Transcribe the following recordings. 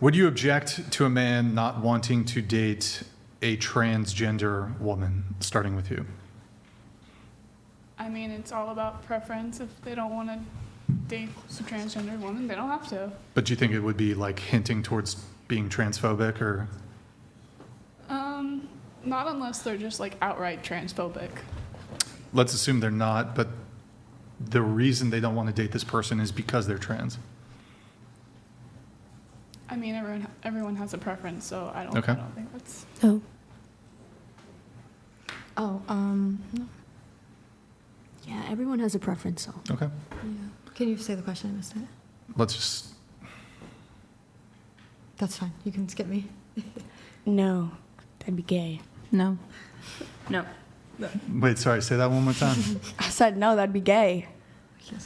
Would you object to a man not wanting to date a transgender woman, starting with you? I mean, it's all about preference. If they don't want to date a transgender woman, they don't have to. But do you think it would be like hinting towards being transphobic, or? Not unless they're just like outright transphobic. Let's assume they're not, but the reason they don't want to date this person is because they're trans. I mean, everyone has a preference, so I don't think that's. Oh. No. Yeah, everyone has a preference, so. Okay. Yeah. Can you say the question? I missed it. Let's just. That's fine. You can skip me. No, that'd be gay. No. No. Wait, sorry, say that one more time. I said no, that'd be gay.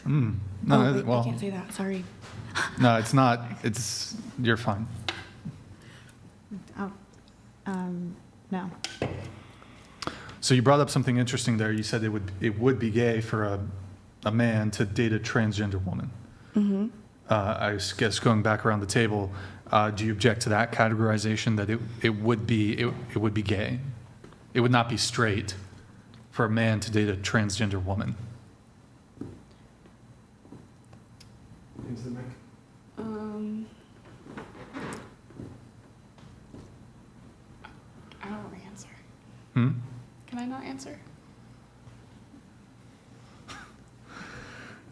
No, Wait, well, I can't say that. Sorry. no, it's not. You're fine. Oh. No. So you brought up something interesting there. You said it would be gay for a man to date a transgender woman. Mm-hmm. I guess going back around the table, do you object to that categorization that it would be gay? It would not be straight for a man to date a transgender woman. I don't answer. Hmm? Can I not answer?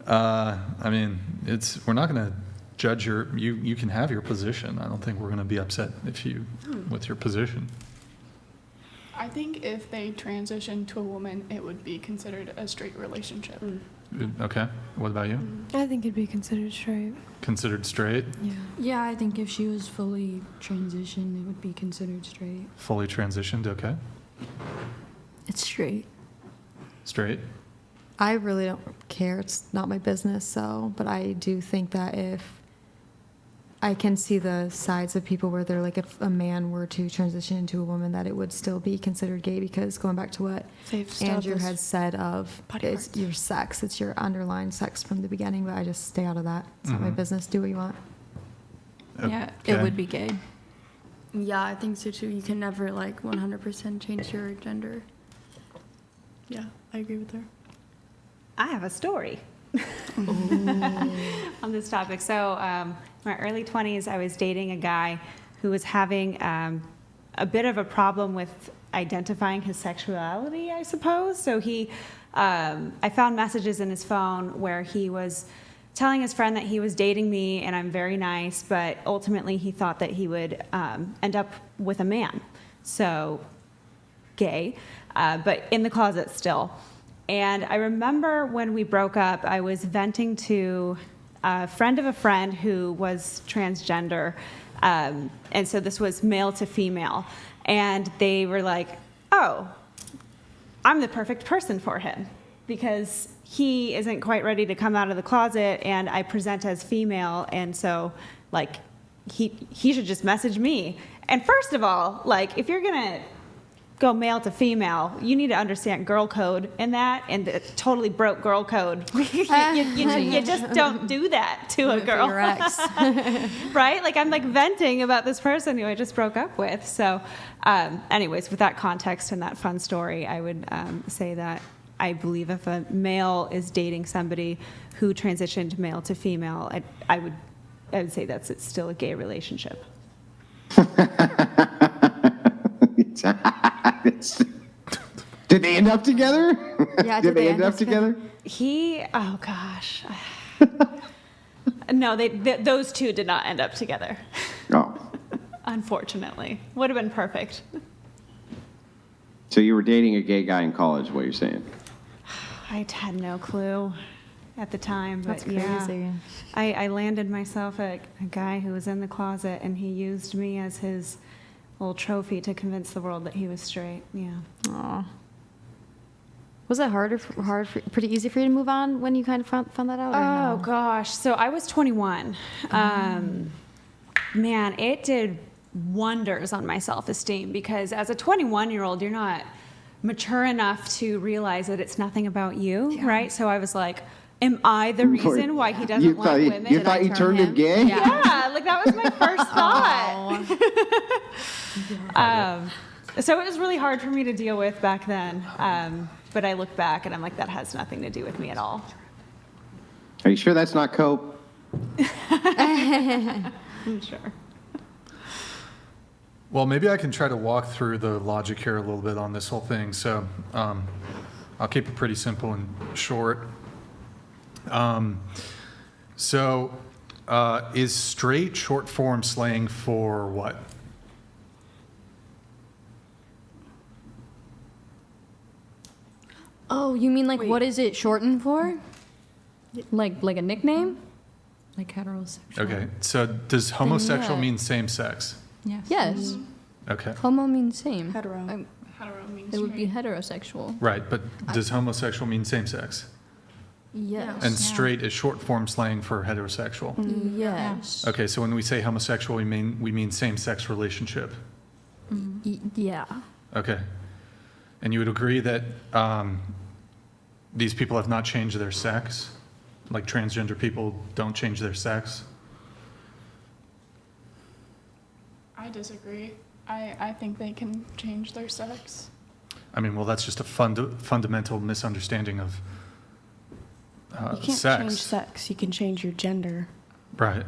I mean, we're not going to judge you can have your position. I don't think we're going to be upset with your position. I think if they transition to a woman, it would be considered a straight relationship. Okay. What about you? I think it'd be considered straight. Considered straight? Yeah. Yeah, I think if she was fully transitioned, it would be considered straight. Fully transitioned? Okay. It's straight. Straight? I really don't care. It's not my business, but I do think that if I can see the sides of people where they're like, if a man were to transition into a woman, that it would still be considered gay, because going back to what Andrew had said of it's your sex, it's your underlying sex from the beginning, but I just stay out of that. It's not my business. Do what you want. Yeah, it would be gay. Yeah, I think so too. You can never 100% change your gender. Yeah, I agree with her. I have a story on this topic. So, in my early 20s, I was dating a guy who was having a bit of a problem with identifying his sexuality, I suppose. So I found messages in his phone where he was telling his friend that he was dating me and I'm very nice, but ultimately he thought that he would end up with a man. So, gay, but in the closet still. And I remember when we broke up, I was venting to a friend of a friend who was transgender. And so this was male to female. And they were like, oh, I'm the perfect person for him because he isn't quite ready to come out of the closet and I present as female. And so he should just message me. And first of all, if you're going to go male to female, you need to understand girl code in that, and it totally broke girl code. you just don't do that to a girl. Your ex. Right? I'm venting about this person who I just broke up with. So anyways, with that context and that fun story, I would say that I believe if a male is dating somebody who transitioned male to female, I would say it's still a gay relationship. Did they end up together? Yeah, did they end up together? Oh gosh. No, those two did not end up together. Oh. Unfortunately. Would have been perfect. So you were dating a gay guy in college, what you're saying? I had no clue at the time, but That's crazy. yeah. I landed myself a guy who was in the closet, and he used me as his little trophy to convince the world that he was straight. Yeah. Aw. Was it pretty easy for you to move on when you kind of found that out? Or Oh no? gosh. So I was 21. Man, it did wonders on my self-esteem because as a 21-year-old, you're not mature enough to realize that it's nothing about you, right? So I was like, Am I the reason why he doesn't You like thought women? you thought you turned him gay? Yeah, like that was my first thought. So it was really hard for me to deal with back then. But I look back and I'm like, that has nothing to do with me at all. Are you sure that's not cope? I'm sure. Well, maybe I can try to walk through the logic here a little bit on this whole thing. So I'll keep it pretty simple and short. Is straight short form slang for what? Oh, you mean like what is it shortened for? Like a nickname? Like heterosexual. Okay, so does homosexual yeah. mean same sex? Yes. Yes. Okay, Homo means same. Hetero. Hetero means It would be straight. heterosexual. right, but does homosexual mean same sex? Yes. And straight is short form slang for heterosexual. Yes. Okay, so when we say homosexual, we mean same sex relationship. Yeah. Okay, and you would agree that these people have not changed their sex, like transgender people don't change their sex. I disagree. I think they can change their sex. I mean, well, that's just a fundamental misunderstanding of You can't sex. change sex. You can change your gender. Right.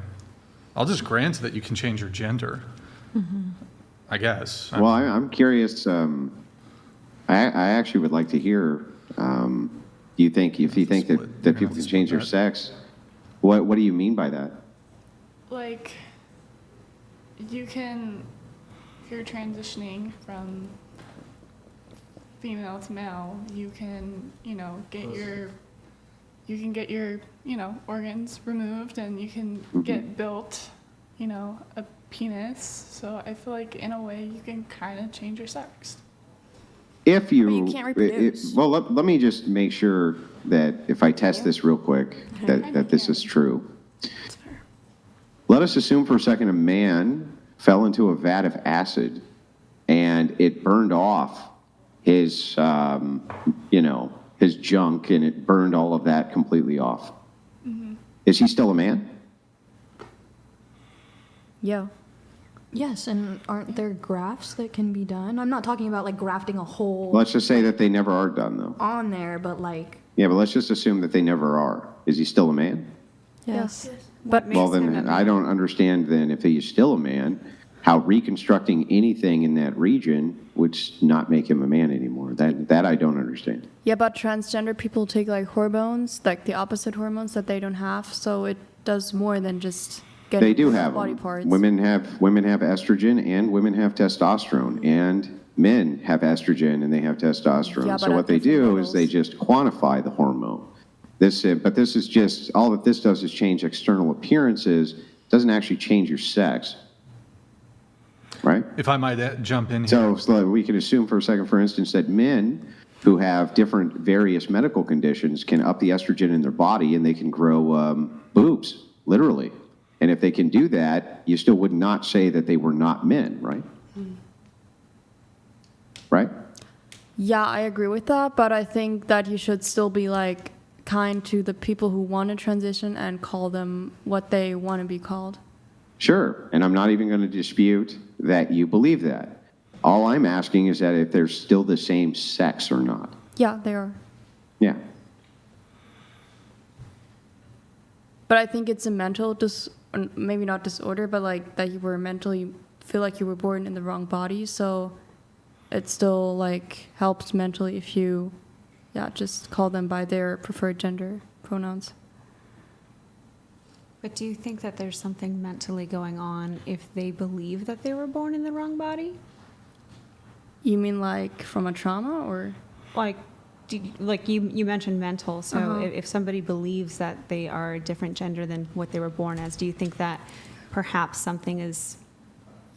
I'll just grant that you can change your gender. I guess. Well, I'm curious. I actually would like to hear. If you think Split. that people can change their sex, what do you mean by that? Like, you can, if you're transitioning from female to male, you can, get your, organs removed and you can get built, a penis. So I feel like in a way you can kind of change your sex. If you, But you can't reproduce. well, let me just make sure that if I test this real quick, that this is true. Let us assume for a second a man fell into a vat of acid and it burned off his, his junk, and it burned all of that completely off. Is he still a man? Yeah. Yes, and aren't there grafts that can be done? I'm not talking about like grafting a whole Let's just say that they never are done, though. on there, but like Yeah, but let's just assume that they never are. Is he still a man? yes. But Well, then I don't understand then if he is still a man, how reconstructing anything in that region would not make him a man anymore. That I don't understand. Yeah, but transgender people take like hormones, like the opposite hormones that they don't have. So it does more than just getting They do have body them. parts. Women have estrogen and women have testosterone, and men have estrogen and they have testosterone. Yeah, So but what at they different do levels. is they just quantify the hormone. But this is just, all that this does is change external appearances, doesn't actually change your sex. Right? If I might jump in here. So we can assume for a second, for instance, that men who have different various medical conditions can up the estrogen in their body and they can grow boobs, literally. And if they can do that, you still would not say that they were not men, right? Right? Yeah, I agree with that, but I think that you should still be like kind to the people who want to transition and call them what they want to be called. Sure. And I'm not even going to dispute that you believe that. All I'm asking is that if they're still the same sex or not. Yeah, they are. Yeah. But I think it's a mental maybe not disorder, but like that you were mentally feel like you were born in the wrong body, so it still like helps mentally if you just call them by their preferred gender pronouns. But do you think that there's something mentally going on if they believe that they were born in the wrong body? You mean like from a trauma or? Like, you mentioned mental, so Uh-huh. if somebody believes that they are a different gender than what they were born as, do you think that perhaps something is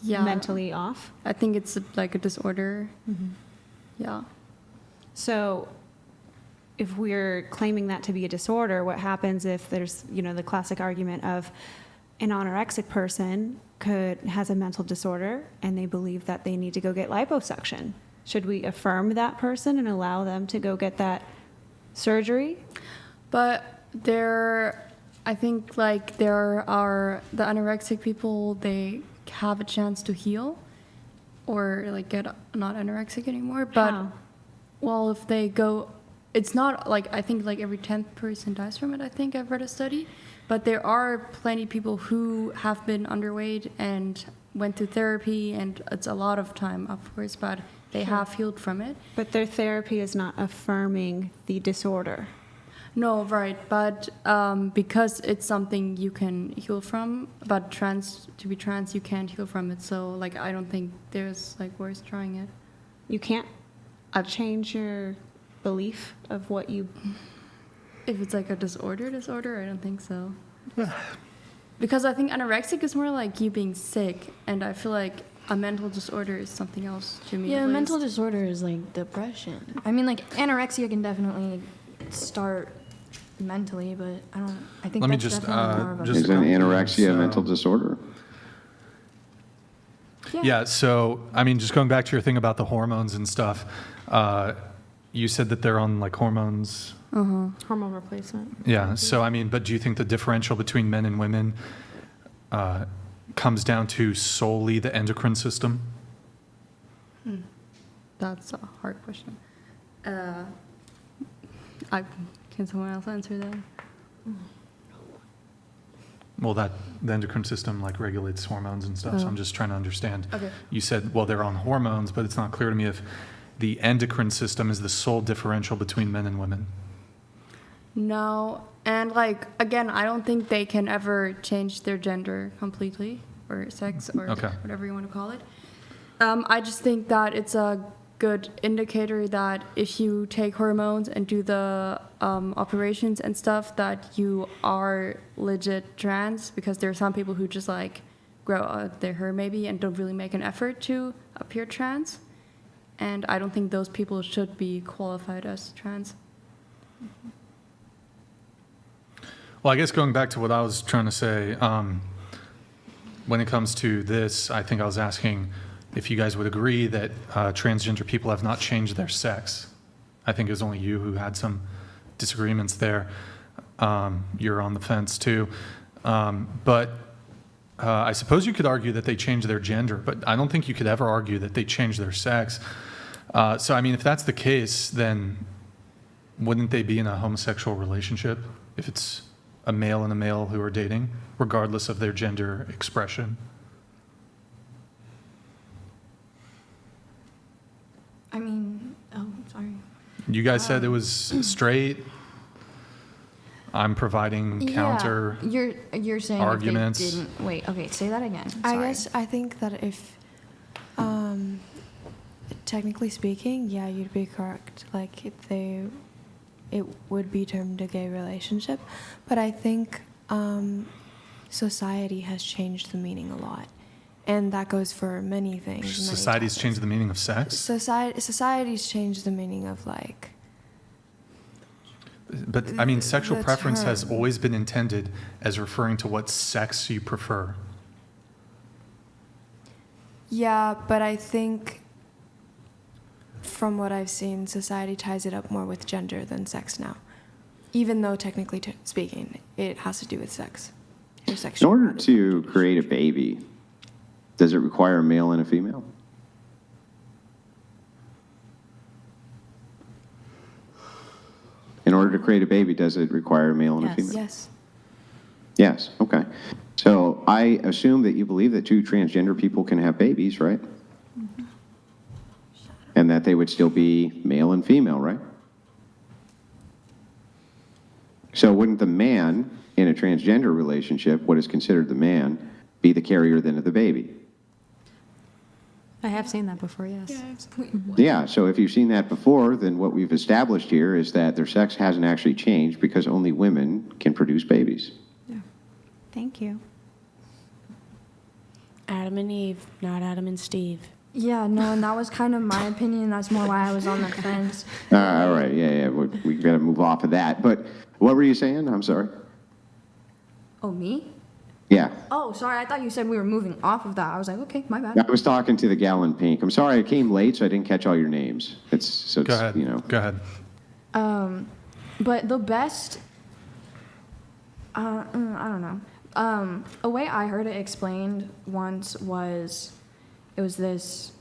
mentally off? I think it's like a disorder. Yeah. So if we're claiming that to be a disorder, what happens if there's, the classic argument of an anorexic person has a mental disorder and they believe that they need to go get liposuction? Should we affirm that person and allow them to go get that surgery? But I think like there are the anorexic people, they have a chance to heal or like get not anorexic anymore. But How? well, if they go, it's not like, I think like every 10th person dies from it. I think I've read a study, but there are plenty of people who have been underweight and went through therapy, and it's a lot of time, of course, but they have healed from it. But their therapy is not affirming the disorder. No, right, but because it's something you can heal from, but to be trans, you can't heal from it. So, like, I don't think there's like worth trying it. You can't change your belief of what you. If it's like a disorder, I don't think so. Because I think anorexic is more like you being sick, and I feel like a mental disorder is something else to me. Yeah, at mental least. disorder is like depression. I mean, like anorexia can definitely start mentally, but I think Let me that's just, definitely more of a just- Is an anorexia a So- mental disorder? Yeah, so, I mean, just going back to your thing about the hormones and stuff, you said that they're on like hormones. Hormone replacement. Yeah, so, I mean, but do you think the differential between men and women comes down to solely the endocrine system? That's a hard question. Can someone else answer that? Well, the endocrine system like regulates hormones and stuff, so I'm just trying to understand. Okay. You said, well, they're on hormones, but it's not clear to me if the endocrine system is the sole differential between men and women. No, and like again, I don't think they can ever change their gender completely or sex or Okay. whatever you want to call it. I just think that it's a good indicator that if you take hormones and do the operations and stuff, that you are legit trans. Because there are some people who just like grow out their hair maybe and don't really make an effort to appear trans. And I don't think those people should be qualified as trans. Well, I guess going back to what I was trying to say, when it comes to this, I think I was asking if you guys would agree that transgender people have not changed their sex. I think it was only you who had some disagreements there. You're on the fence too. But I suppose you could argue that they changed their gender, but I don't think you could ever argue that they changed their sex. So, I mean, if that's the case, then wouldn't they be in a homosexual relationship if it's a male and a male who are dating, regardless of their gender expression? I mean, oh, sorry. You guys said it was straight. I'm providing counter. Yeah, you're saying arguments. If they didn't, wait, okay, say that again. I Sorry. guess I think that if, technically speaking, yeah, you'd be correct. Like it would be termed a gay relationship, but I think society has changed the meaning a lot, and that goes for many things. many Society's topics. changed the meaning of sex, Society's changed the meaning of like. but I mean, sexual The preference has term. always been intended as referring to what sex you prefer. Yeah, but I think from what I've seen, society ties it up more with gender than sex now. Even though technically speaking, it has to do with sex. Your In sexual order to create a baby, does it require a male and a female? In order to create a baby, does it require a male and a female? Yes. Yes, okay. So I assume that you believe that two transgender people can have babies, right? And that they would still be male and female, right? So wouldn't the man in a transgender relationship, what is considered the man, be the carrier then of the baby? I have seen that before, yes. Yeah, so if you've seen that before, then what we've established here is that their sex hasn't actually changed because only women can produce babies. Thank you. Adam and Eve, not Adam and Steve. Yeah, no, and that was kind of my opinion. That's more why I was on the fence. All right, yeah, we've got to move off of that. But what were you saying? I'm sorry. Oh, me? Yeah, Oh, sorry. I thought you said we were moving off of that. I was like, okay, my bad. I was talking to the gal in pink. I'm sorry I came late, so I didn't catch all your names. Go ahead. You know. Go ahead. But the best I don't know. A way I heard it explained once was, it was this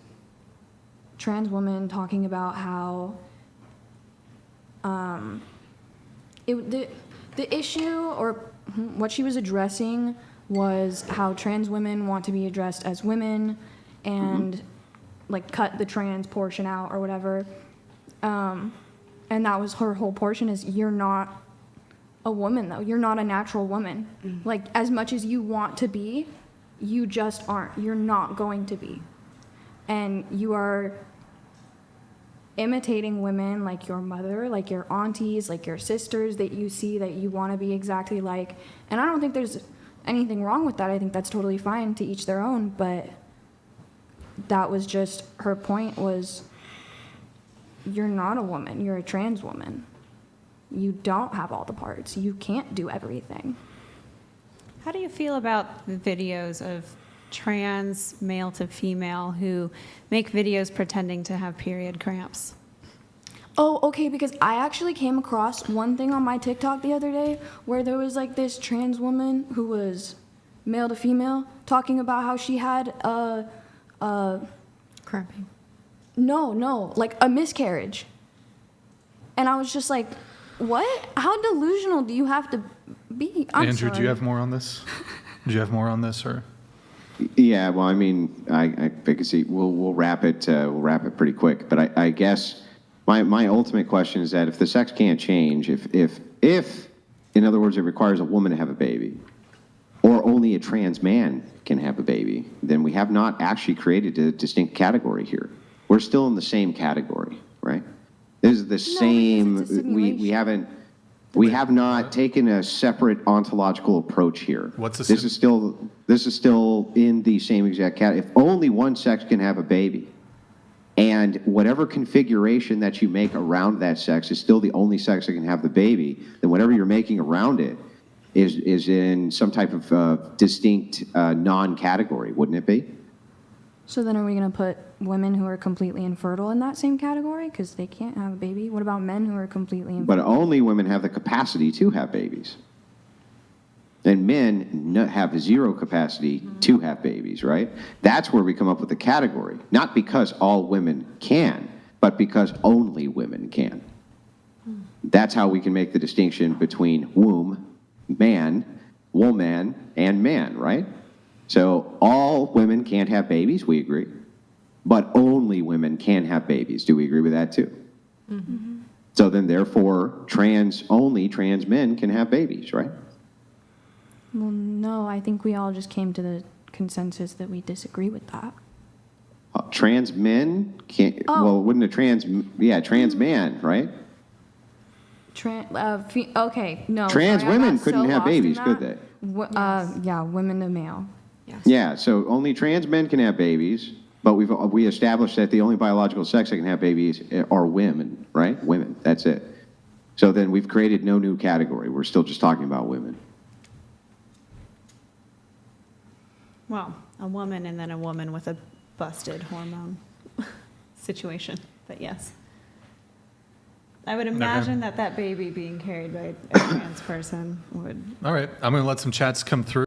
trans woman talking about how the issue, or what she was addressing, was how trans women want to be addressed as women and like cut the trans portion out or whatever. And that was her whole portion, is you're not a woman though. You're not a natural woman. Like, as much as you want to be, you just aren't. You're not going to be. And you are imitating women like your mother, like your aunties, like your sisters that you see that you want to be exactly like. And I don't think there's anything wrong with that. I think that's totally fine, to each their own. But that was just her point, was you're not a woman. You're a trans woman. You don't have all the parts. You can't do everything. How do you feel about the videos of trans male to female who make videos pretending to have period cramps? Oh, okay, because I actually came across one thing on my TikTok the other day where there was like this trans woman who was male to female talking about how she had Cramping. no, like a miscarriage. And I was just like, what? How delusional do you have to be? I'm Andrew, do sorry. you have more on this? Do you have more on this, or? Yeah, well, I mean, I can see, we'll wrap it pretty quick, but I guess my ultimate question is that if the sex can't change, if in other words, it requires a woman to have a baby, or only a trans man can have a baby, then we have not actually created a distinct category here. We're still in the same category, right? This is the same, because it's a we have not taken a separate ontological approach here. What's the This is still in the same exact category. If only one sex can have a baby, and whatever configuration that you make around that sex is still the only sex that can have the baby, then whatever you're making around it is in some type of distinct non-category, wouldn't it be? So then are we going to put women who are completely infertile in that same category because they can't have a baby? What about men who are completely infertile? But only women have the capacity to have babies. And men have zero capacity to have babies, right? That's where we come up with the category. Not because all women can, but because only women can. That's how we can make the distinction between womb, man, woman, and man, right? So all women can't have babies, we agree. But only women can have babies. Do we agree with that too? Mm-hmm. So then therefore, only trans men can have babies, right? Well, no, I think we all just came to the consensus that we disagree with that. Trans men can't, well, wouldn't a trans man, right? Okay, no. Trans sorry, I women got couldn't so have lost in babies, that. could they? Yeah, women to male. Yes. Yeah, so only trans men can have babies, but we established that the only biological sex that can have babies are women, right? Women, that's it. So then we've created no new category. We're still just talking about women. Well, a woman and then a woman with a busted hormone situation, but yes. I would imagine that baby being carried by a trans person would. All right, I'm going to let some chats come through.